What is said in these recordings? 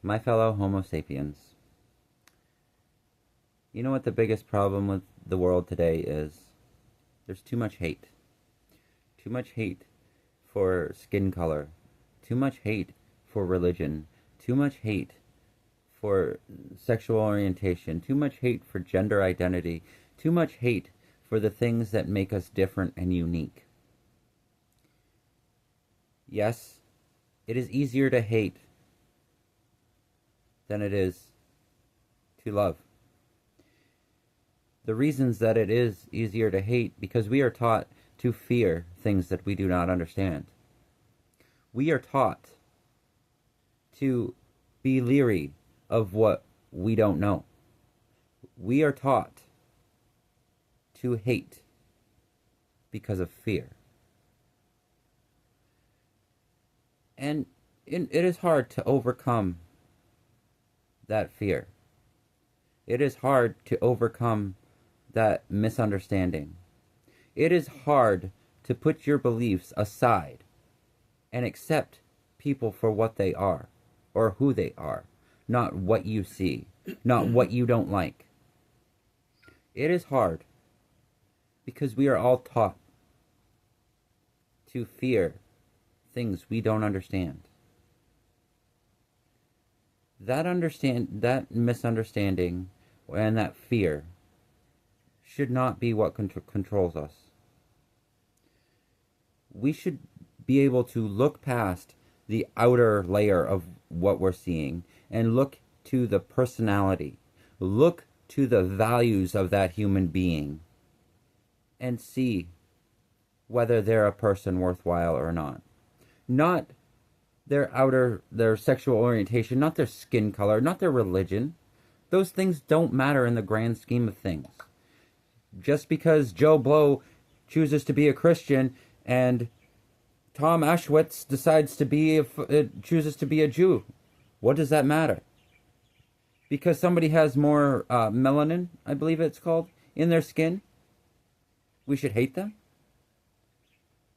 My fellow Homo sapiens, you know what the biggest problem with the world today is? There's too much hate. Too much hate for skin color. Too much hate for religion. Too much hate for sexual orientation. Too much hate for gender identity. Too much hate for the things that make us different and unique. Yes, it is easier to hate than it is to love. The reasons that it is easier to hate because we are taught to fear things that we do not understand. We are taught to be leery of what we don't know. We are taught to hate because of fear. And it is hard to overcome that fear. It is hard to overcome that misunderstanding. It is hard to put your beliefs aside and accept people for what they are or who they are, not what you see, not what you don't like. It is hard because we are all taught to fear things we don't understand. That misunderstanding and that fear should not be what controls us. We should be able to look past the outer layer of what we're seeing and look to the personality, look to the values of that human being, and see whether they're a person worthwhile or not. Not their sexual orientation, not their skin color, not their religion. Those things don't matter in the grand scheme of things. Just because Joe Blow chooses to be a Christian and Tom Auschwitz decides to chooses to be a Jew, what does that matter? Because somebody has more melanin, I believe it's called, in their skin, we should hate them?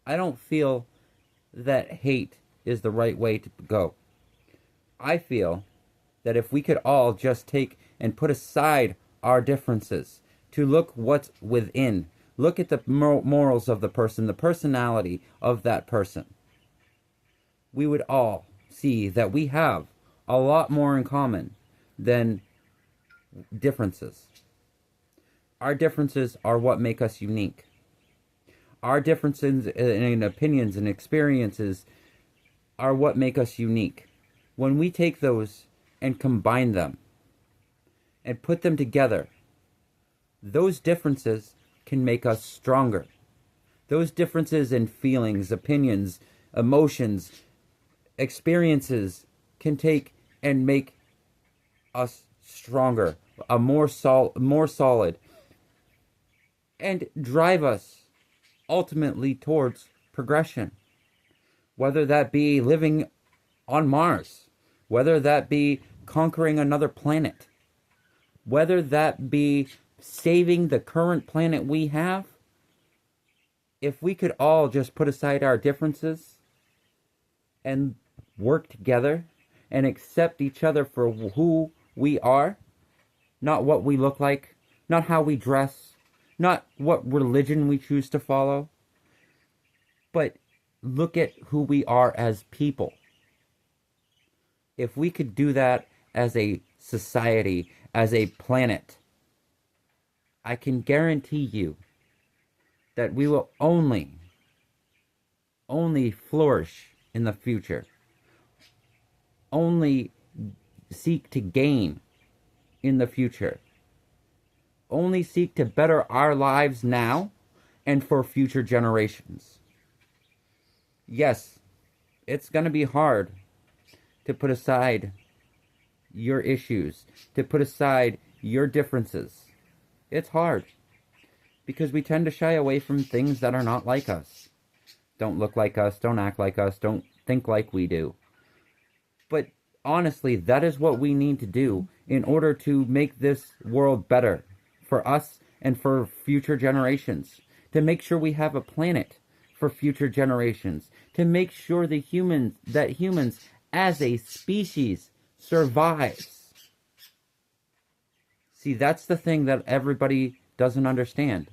I don't feel that hate is the right way to go. I feel that if we could all just take and put aside our differences to look what's within, look at the morals of the person, the personality of that person, we would all see that we have a lot more in common than differences. Our differences are what make us unique. Our differences in opinions and experiences are what make us unique. When we take those and combine them and put them together, those differences can make us stronger. Those differences in feelings, opinions, emotions, experiences can take and make us stronger, more solid, and drive us ultimately towards progression. Whether that be living on Mars, whether that be conquering another planet, whether that be saving the current planet we have, if we could all just put aside our differences and work together and accept each other for who we are, not what we look like, not how we dress, not what religion we choose to follow, but look at who we are as people. If we could do that as a society, as a planet, I can guarantee you that we will only flourish in the future, only seek to gain in the future, only seek to better our lives now and for future generations. Yes, it's going to be hard to put aside your issues, to put aside your differences. It's hard because we tend to shy away from things that are not like us. Don't look like us, don't act like us, don't think like we do. But honestly, that is what we need to do in order to make this world better for us and for future generations, to make sure we have a planet for future generations, to make sure that humans as a species survives. See, that's the thing that everybody doesn't understand.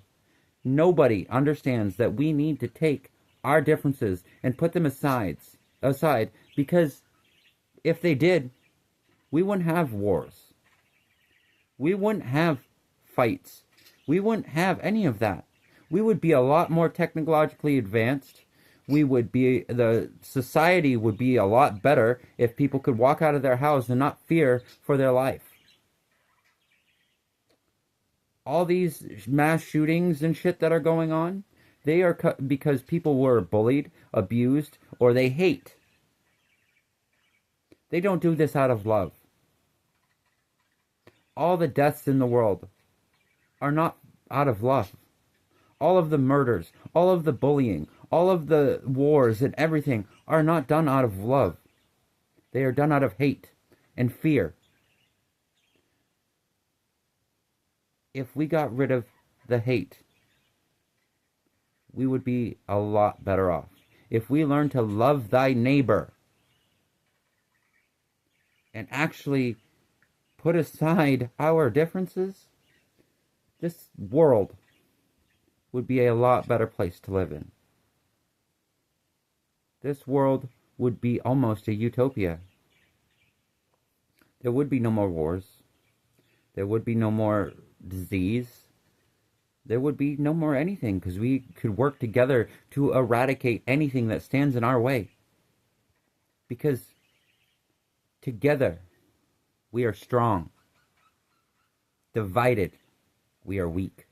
Nobody understands that we need to take our differences and put them aside, because if they did, we wouldn't have wars. We wouldn't have fights. We wouldn't have any of that. We would be a lot more technologically advanced. The society would be a lot better if people could walk out of their house and not fear for their life. All these mass shootings and shit that are going on, they are because people were bullied, abused, or they hate. They don't do this out of love. All the deaths in the world are not out of love. All of the murders, all of the bullying, all of the wars and everything are not done out of love. They are done out of hate and fear. If we got rid of the hate, we would be a lot better off. If we learn to love thy neighbor and actually put aside our differences, this world would be a lot better place to live in. This world would be almost a utopia. There would be no more wars. There would be no more disease. There would be no more anything, because we could work together to eradicate anything that stands in our way. Because together we are strong. Divided, we are weak.